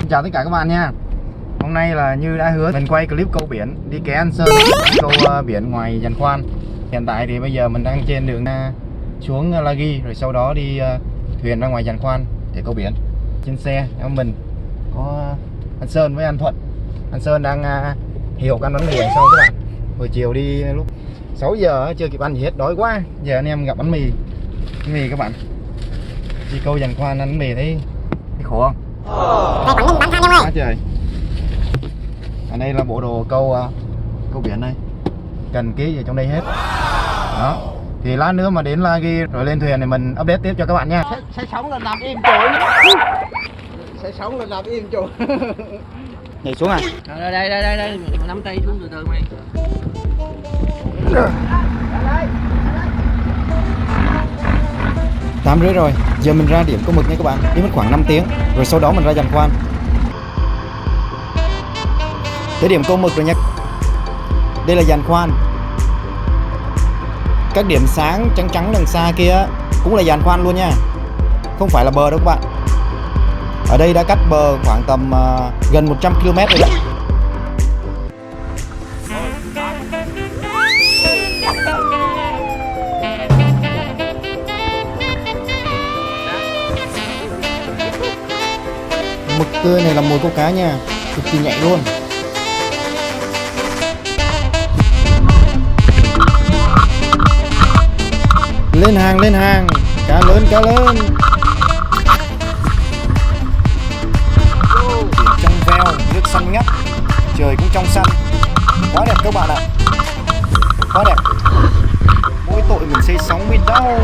Xin chào tất cả các bạn nha. Hôm nay là như đã hứa mình quay clip câu biển đi ké Anh Sơn, câu biển ngoài Dàn Khoan. Hiện tại thì bây giờ mình đang trên đường xuống La Ghi, rồi sau đó đi thuyền ra ngoài Dàn Khoan để câu biển. Trên xe em mình có anh Sơn với anh Thuận. Anh Sơn đang hiểu ăn bánh mì đằng sau các bạn. Buổi chiều đi lúc 6 giờ chưa kịp ăn gì hết, đói quá. Giờ anh em gặp bánh mì các bạn. Đi câu Dàn Khoan ăn bánh mì thấy khổ không? Đây Quảng Ninh bán than em ơi. Trời. Ở đây là bộ đồ câu biển đây. Cần ký gì trong đây hết. Đó. Thì lát nữa mà đến La Ghi rồi lên thuyền thì mình update tiếp cho các bạn nha. Sẽ sống là nằm im trời. Sẽ sống là nằm im trời. Nhảy xuống à? Đây, nắm tay xuống từ từ mày. 8h30 rồi, giờ mình ra điểm câu mực nha các bạn. Đi mất khoảng 5 tiếng, rồi sau đó mình ra Dàn Khoan. Tới điểm câu mực rồi nha. Đây là Dàn Khoan. Các điểm sáng trắng trắng đằng xa kia cũng là Dàn Khoan luôn nha, không phải là bờ đâu các bạn. Ở đây đã cách bờ khoảng tầm gần 100 km rồi đấy. Mực tươi này là mùi câu cá nha, cực kỳ nhạy luôn. Lên hàng, cá lớn. Biển trong veo, nước xanh ngắt, trời cũng trong xanh, quá đẹp các bạn ạ, quá đẹp. Mỗi tội mình xây sóng biết đâu.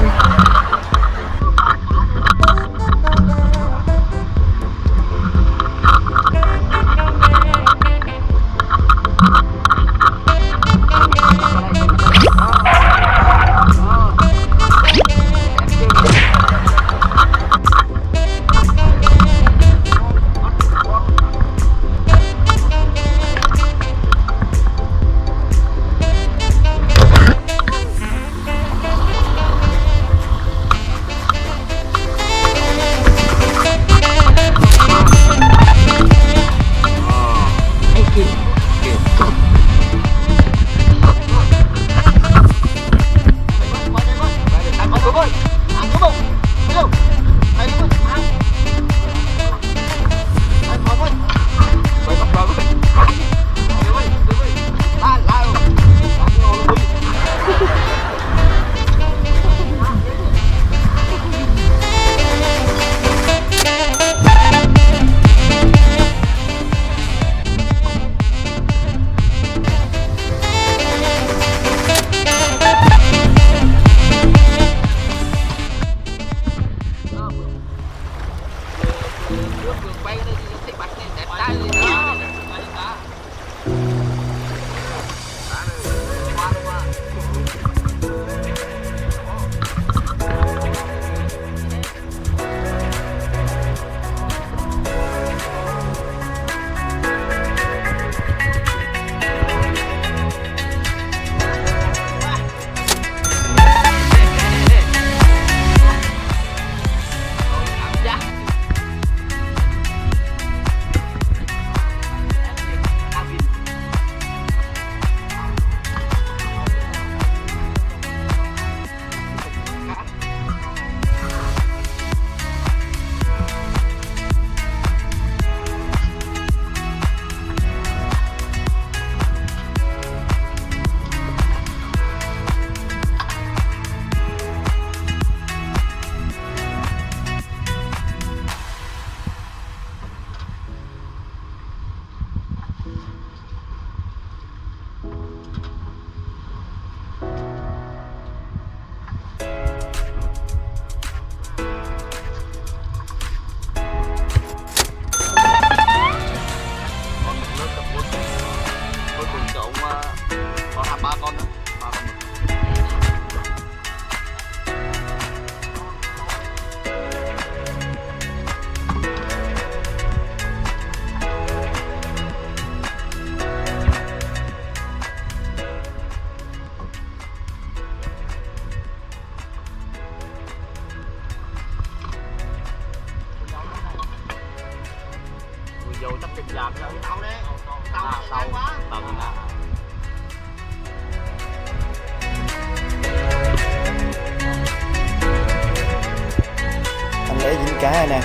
này nè.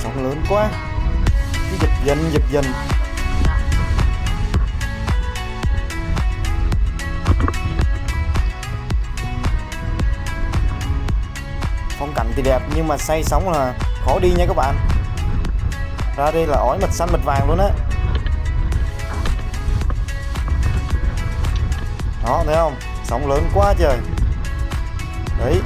Sóng lớn quá, cứ giật dần. Phong cảnh thì đẹp nhưng mà say sóng là khó đi nha các bạn. Ra đây là ói mật xanh mật vàng luôn á. Đó, thấy không? Sóng lớn quá trời. Đấy.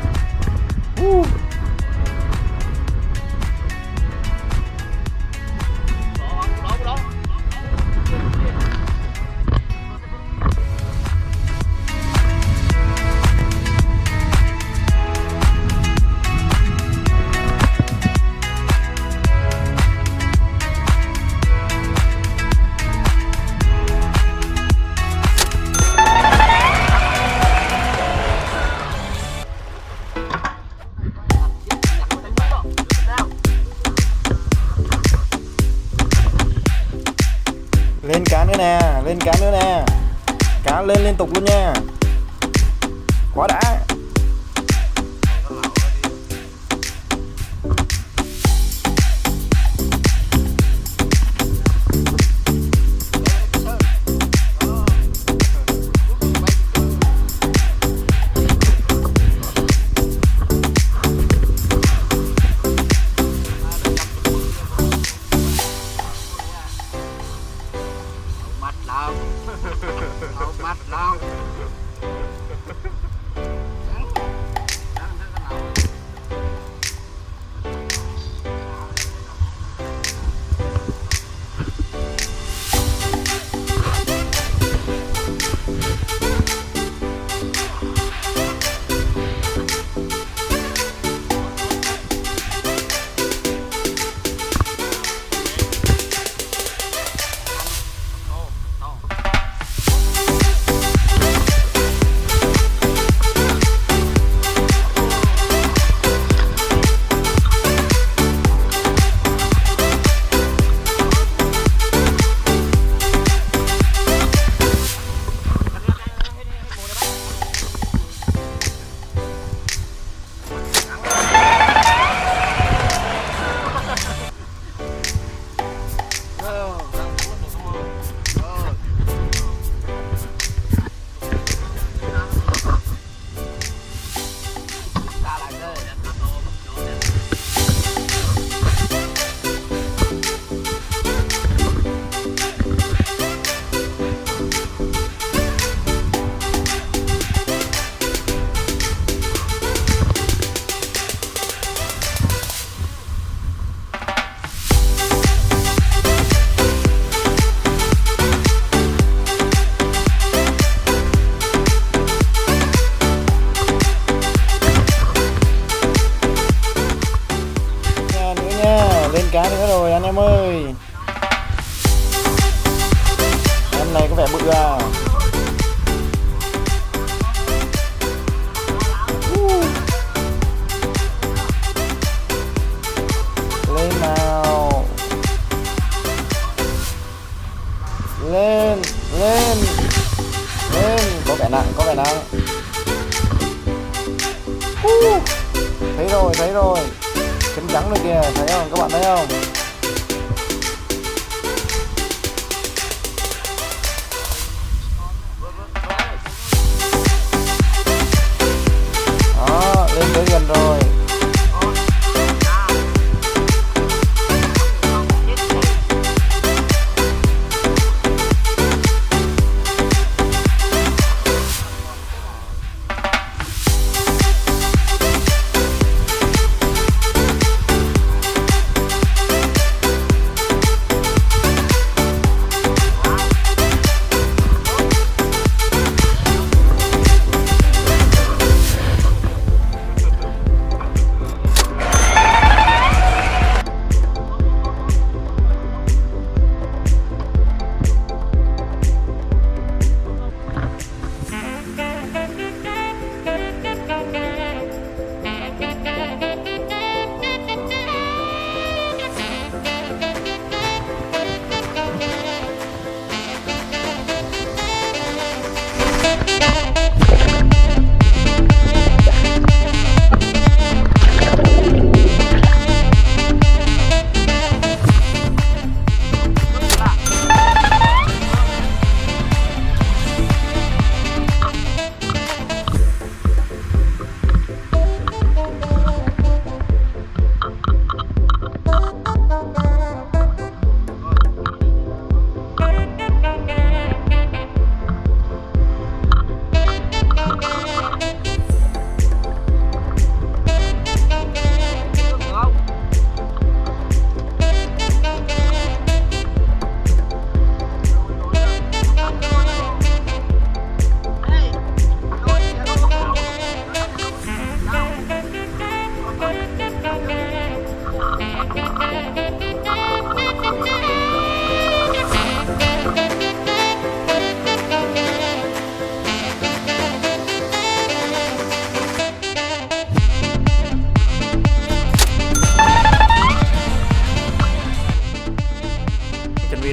Lên cá nữa nè, cá lên liên tục luôn nha, quá đã. Cá nữa rồi anh em ơi. Em này có vẻ bự à. Lên nào. Lên. Có vẻ nặng. Thấy rồi. Chân trắng rồi kìa, thấy không? Các bạn thấy không? Đó, lên tới gần rồi.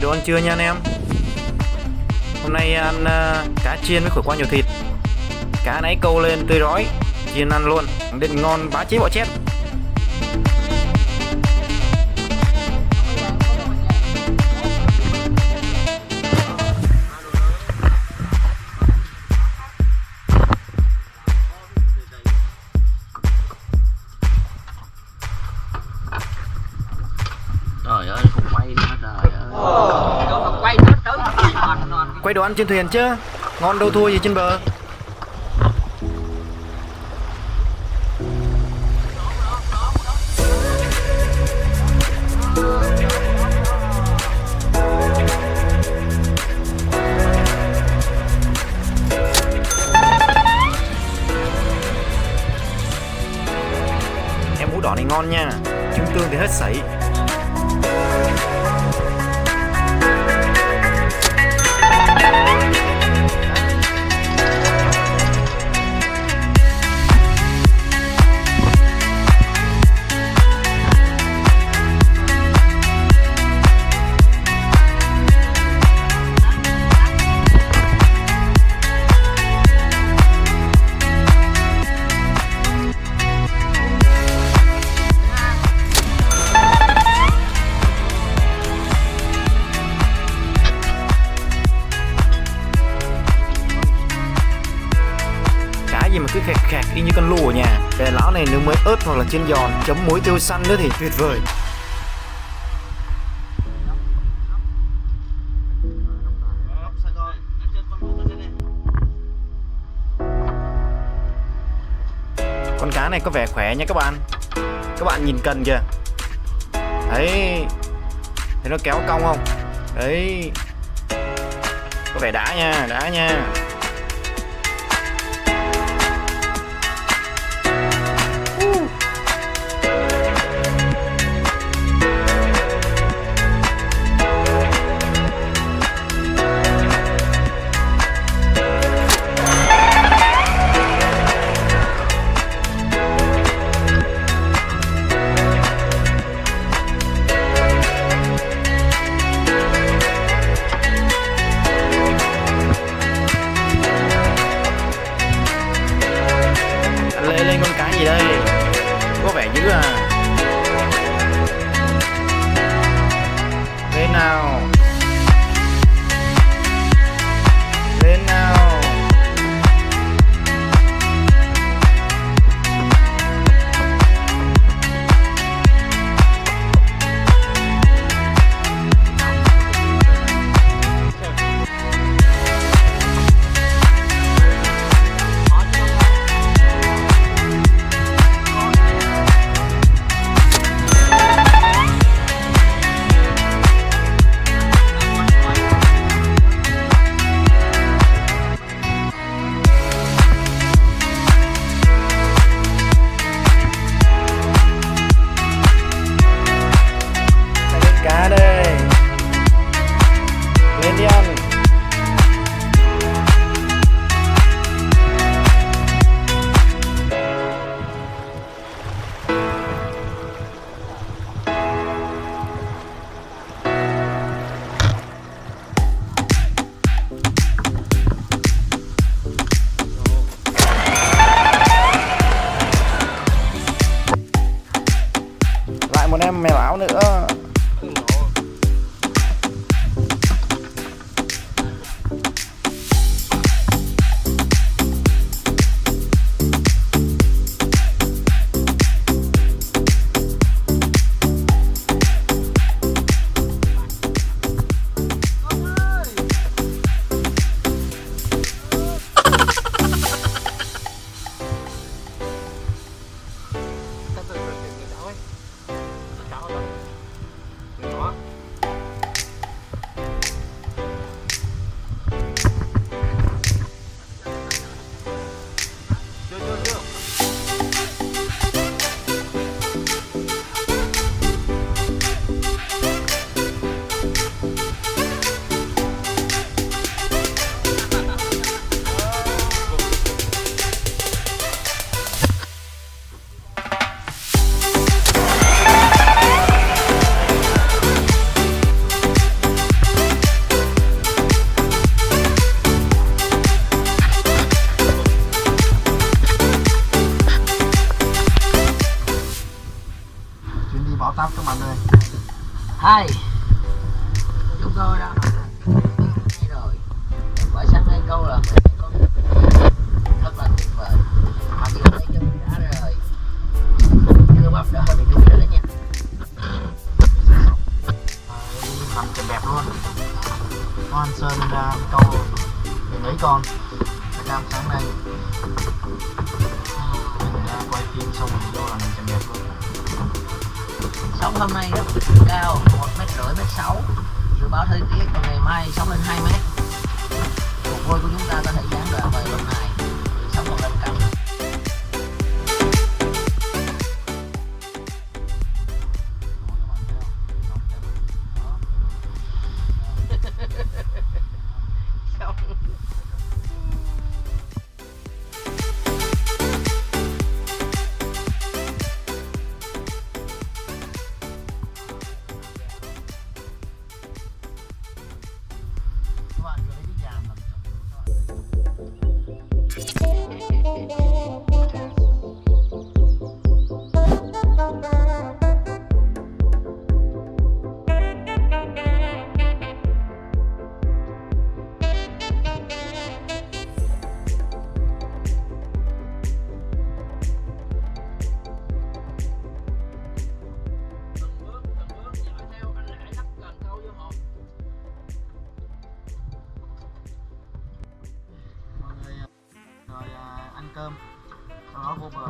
đồ ăn trưa nha anh em. Hôm nay ăn cá chiên với khổ qua nhiều thịt. Cá nãy câu lên tươi rói, chiên ăn luôn, định ngon bá chí bọ chét. Trời ơi, không quay nữa, trời ơi. Không quay nữa, tới ngon. Quay đồ ăn trên thuyền chứ, ngon đâu thua gì trên bờ. Em mú đỏ này ngon nha, trứng tương thì hết sảy. Gì mà cứ khẹt khẹt y như con lù ở nhà. Bè Lão này nướng mới ớt hoặc là chiên giòn chấm muối tiêu xanh nữa thì tuyệt vời. Con cá này có vẻ khỏe nha các bạn. Các bạn nhìn cần kìa. Đấy, thấy nó kéo cong không? Đấy, có vẻ đã nha, đã nha. Rồi bởi sáng nay câu là mình có thật là tuyệt vời, mặc dù thấy chân đã rồi cơ bắp đã hơi bị rung rồi đó nha. Nằm chèm bẹp luôn. Có anh Sơn ra câu mấy con cam sáng nay. Mình quay phim xong mình vô là mình chèm bẹp luôn. Sóng hôm nay rất cao, 1,5 mét, 1,6 m. Dự báo thời tiết vào ngày mai sóng lên 2 mét. Cuộc vui của chúng ta có thể gián đoạn vào lúc này vì sóng còn lên cao. Ăn cơm sau đó vô bờ.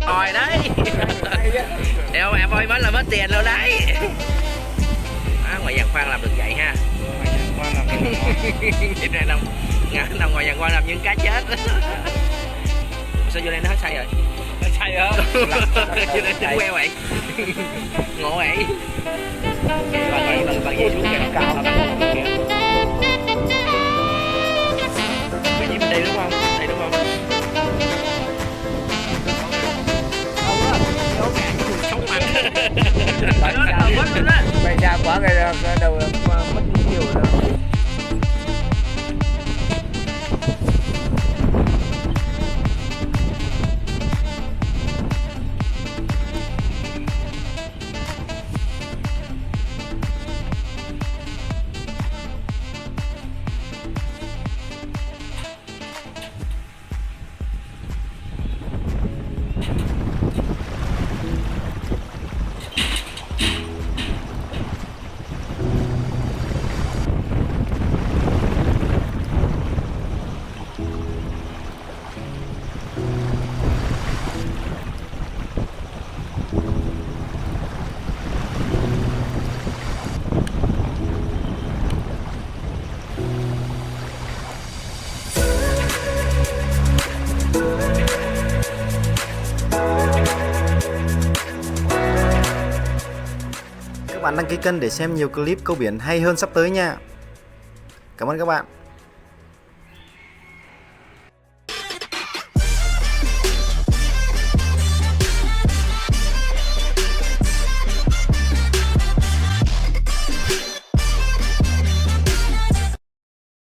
Rồi đấy. Đeo em ơi mới là mất tiền luôn đấy. Ngoài Dàn Khoan làm được vậy ha. Điểm này nằm ngoài Dàn Khoan làm những cá chết. Sao vô đây nó hết say rồi? Nó say không? Vô đây nó queo vậy. Ngộ vậy. Bạn gì xuống kìa, cao lắm. Cái gì bên đây đúng không? Đây đúng không? Sống mặn. Mày ra quá cái đầu mất nhiều rồi. Các bạn đăng ký kênh để xem nhiều clip câu biển hay hơn sắp tới nha. Cảm ơn các bạn.